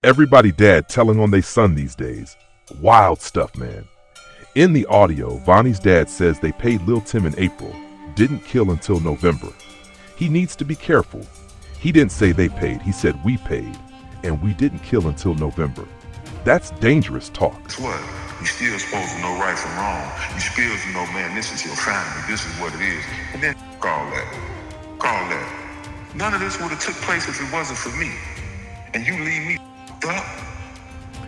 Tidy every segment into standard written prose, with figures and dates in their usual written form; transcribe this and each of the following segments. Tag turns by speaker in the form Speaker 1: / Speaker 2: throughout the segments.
Speaker 1: Everybody dad telling on they son these days. Wild stuff, man. In the audio, Vonnie's dad says they paid Lil Tim in April, didn't kill until November. He needs to be careful. He didn't say they paid, he said we paid, and we didn't kill until November. That's dangerous talk.
Speaker 2: Guess what? You still supposed to know right from wrong. You still to know, man, this is your family, this is what it is. And then call that. None of this would have took place if it wasn't for me. And you leave me up.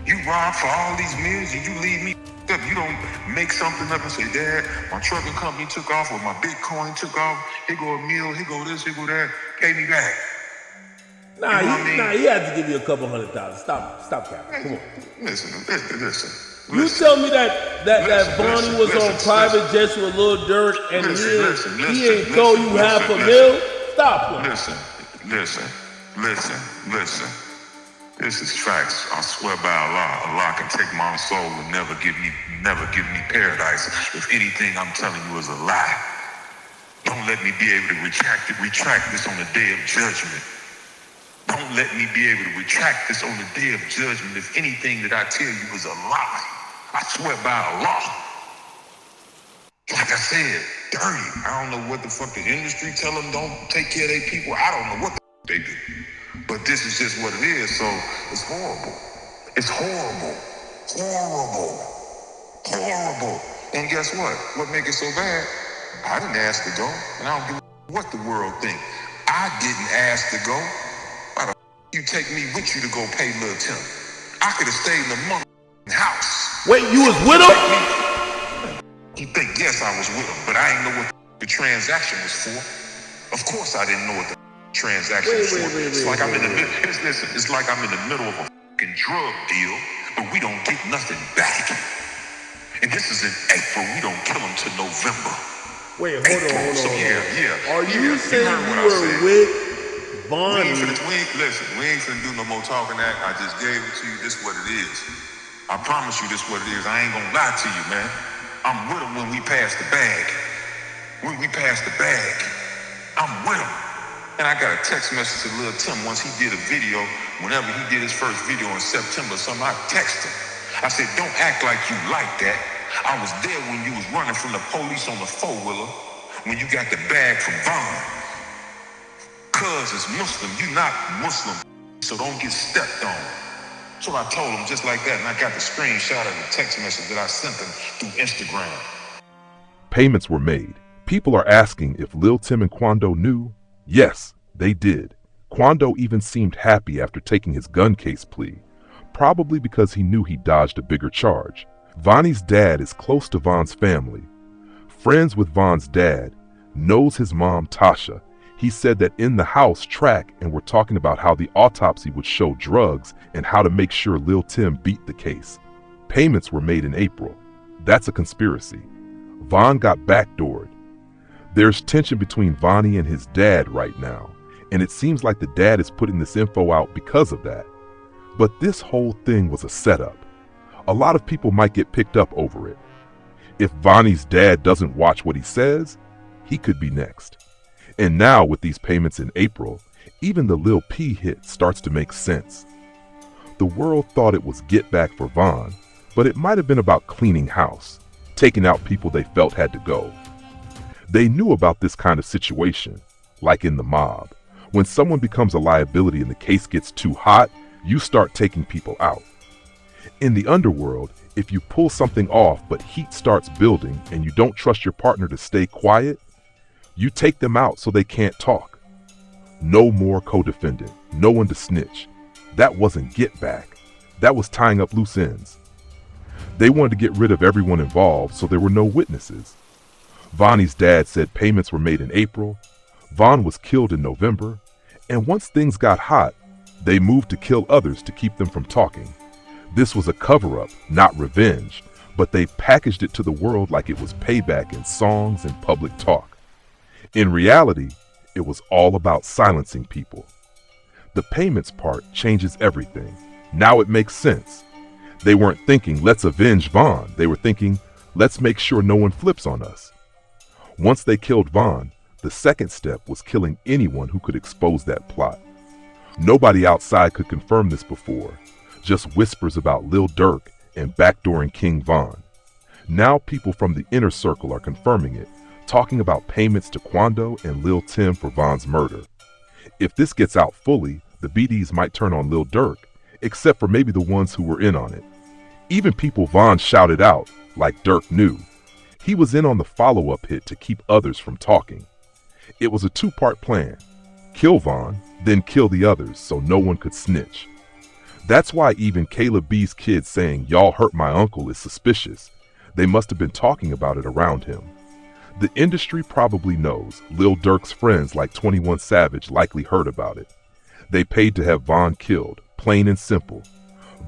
Speaker 2: You rob for all these meals and you leave me up. You don't make something up and say, Dad, my trucking company took off or my Bitcoin took off. Here go a meal, here go this, here go that. Pay me back.
Speaker 3: Nah, he had to give you a couple $100,000. Stop that. Come on.
Speaker 2: Listen.
Speaker 3: You tell me that Vonni was on private jets with Lil Durk and he ain't told you half a mil? Stop him.
Speaker 2: Listen. This is facts. I swear by Allah. Allah can take my soul and never give me paradise. If anything I'm telling you is a lie. Don't let me be able to retract this on the day of judgment. Don't let me be able to retract this on the day of judgment if anything that I tell you is a lie. I swear by Allah. Like I said, dirty. I don't know what the fuck the industry tell them don't take care of their people. I don't know what the fuck they do. But this is just what it is, so it's horrible. It's horrible. And guess what? What make it so bad? I didn't ask to go, and I don't give a what the world think. I didn't ask to go. Why the you take me with you to go pay Lil Tim? I could have stayed in the motherfucking house.
Speaker 3: Wait, you was with him?
Speaker 2: You think, yes, I was with him, but I didn't know what the transaction was for. Of course I didn't know what the transaction was for. It's like I'm in the middle of a fucking drug deal, but we don't get nothing back. And this is in April. We don't kill them till November.
Speaker 3: Wait, hold on.
Speaker 2: So yeah.
Speaker 3: Are you saying you were with Vonni?
Speaker 2: We ain't finna do no more talking that. I just gave it to you. This what it is. I promise you this what it is. I ain't gonna lie to you, man. I'm with him when we pass the bag. When we pass the bag, I'm with him. And I got a text message to Lil Tim once he did a video, whenever he did his first video in September, I texted him. I said, don't act like you like that. I was there when you was running from the police on the four-wheeler, when you got the bag from Vonni. Cuz is Muslim, you not Muslim, so don't get stepped on. So I told him just like that, and I got the screenshot of the text message that I sent him through Instagram.
Speaker 1: Payments were made. People are asking if Lil Tim and Quando knew. Yes, they did. Quando even seemed happy after taking his gun case plea, probably because he knew he dodged a bigger charge. Vonnie's dad is close to Von's family. Friends with Von's dad, knows his mom Tasha. He said that in the house track and were talking about how the autopsy would show drugs and how to make sure Lil Tim beat the case. Payments were made in April. That's a conspiracy. Von got backdoored. There's tension between Vonni and his dad right now, and it seems like the dad is putting this info out because of that. But this whole thing was a setup. A lot of people might get picked up over it. If Vonnie's dad doesn't watch what he says, he could be next. And now with these payments in April, even the Lil P hit starts to make sense. The world thought it was get back for Von, but it might have been about cleaning house, taking out people they felt had to go. They knew about this kind of situation, like in the mob. When someone becomes a liability and the case gets too hot, you start taking people out. In the underworld, if you pull something off but heat starts building and you don't trust your partner to stay quiet, you take them out so they can't talk. No more co-defendant, no one to snitch. That wasn't get back. That was tying up loose ends. They wanted to get rid of everyone involved so there were no witnesses. Vonnie's dad said payments were made in April, Von was killed in November, and once things got hot, they moved to kill others to keep them from talking. This was a cover-up, not revenge, but they packaged it to the world like it was payback in songs and public talk. In reality, it was all about silencing people. The payments part changes everything. Now it makes sense. They weren't thinking, let's avenge Von. They were thinking, let's make sure no one flips on us. Once they killed Von, the second step was killing anyone who could expose that plot. Nobody outside could confirm this before. just whispers about Lil Durk and backdooring King Von. Now people from the inner circle are confirming it, talking about payments to Quando and Lil Tim for Von's murder. If this gets out fully, the BDs might turn on Lil Durk, except for maybe the ones who were in on it. Even people Von shouted out, like Durk knew. He was in on the follow-up hit to keep others from talking. It was a two-part plan. Kill Von, then kill the others so no one could snitch. That's why even Caleb B's kid saying, "Y'all hurt my uncle," is suspicious. They must have been talking about it around him. The industry probably knows. Lil Durk's friends like 21 Savage likely heard about it. They paid to have Von killed, plain and simple.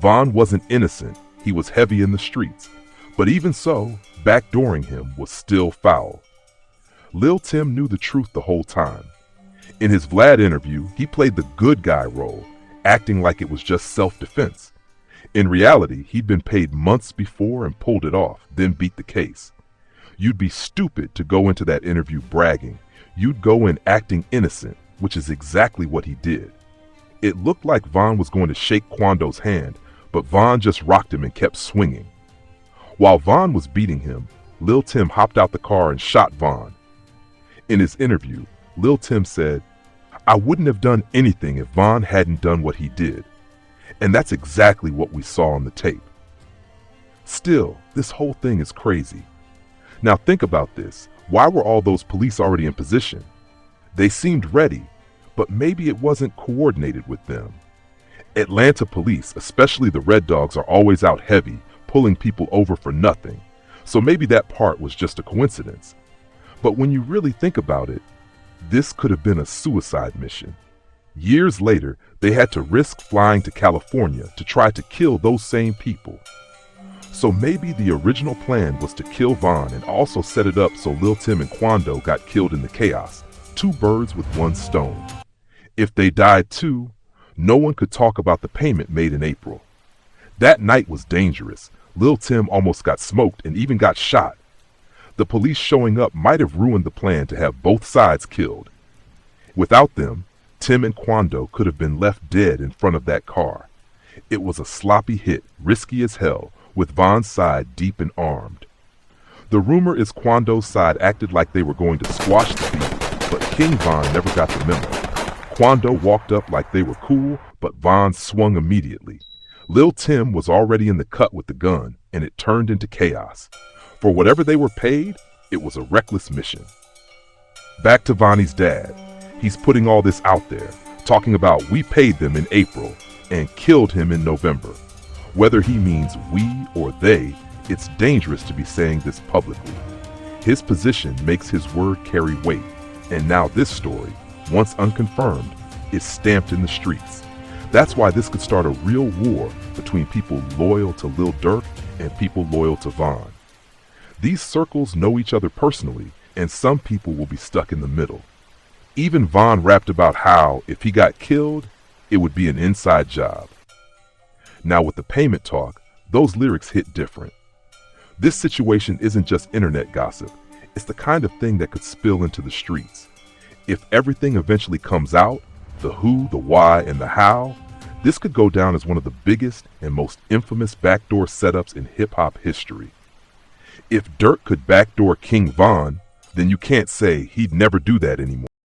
Speaker 1: Von wasn't innocent, he was heavy in the streets. But even so, backdooring him was still foul. Lil Tim knew the truth the whole time. In his Vlad interview, he played the good guy role, acting like it was just self-defense. In reality, he'd been paid months before and pulled it off, then beat the case. You'd be stupid to go into that interview bragging. You'd go in acting innocent, which is exactly what he did. It looked like Von was going to shake Quando's hand, but Von just rocked him and kept swinging. While Von was beating him, Lil Tim hopped out the car and shot Von. In his interview, Lil Tim said, "I wouldn't have done anything if Von hadn't done what he did." And that's exactly what we saw on the tape. Still, this whole thing is crazy. Now think about this. Why were all those police already in position? They seemed ready, but maybe it wasn't coordinated with them. Atlanta police, especially the Red Dogs, are always out heavy, pulling people over for nothing. So maybe that part was just a coincidence. But when you really think about it, this could have been a suicide mission. Years later, they had to risk flying to California to try to kill those same people. So maybe the original plan was to kill Von and also set it up so Lil Tim and Quando got killed in the chaos. Two birds with one stone. If they died too, no one could talk about the payment made in April. That night was dangerous. Lil Tim almost got smoked and even got shot. The police showing up might have ruined the plan to have both sides killed. Without them, Tim and Quando could have been left dead in front of that car. It was a sloppy hit, risky as hell, with Von's side deep and armed. The rumor is Quando's side acted like they were going to squash the beef, but King Von never got the memo. Quando walked up like they were cool, but Von swung immediately. Lil Tim was already in the cut with the gun, and it turned into chaos. For whatever they were paid, it was a reckless mission. Back to Vonnie's dad. He's putting all this out there, talking about we paid them in April and killed him in November. Whether he means we or they, it's dangerous to be saying this publicly. His position makes his word carry weight, and now this story, once unconfirmed, is stamped in the streets. That's why this could start a real war between people loyal to Lil Durk and people loyal to Von. These circles know each other personally, and some people will be stuck in the middle. Even Von rapped about how, if he got killed, it would be an inside job. Now with the payment talk, those lyrics hit different. This situation isn't just internet gossip. It's the kind of thing that could spill into the streets. If everything eventually comes out, the who, the why, and the how, this could go down as one of the biggest and most infamous backdoor setups in hip-hop history. If Durk could backdoor King Von, then you can't say he'd never do that anymore.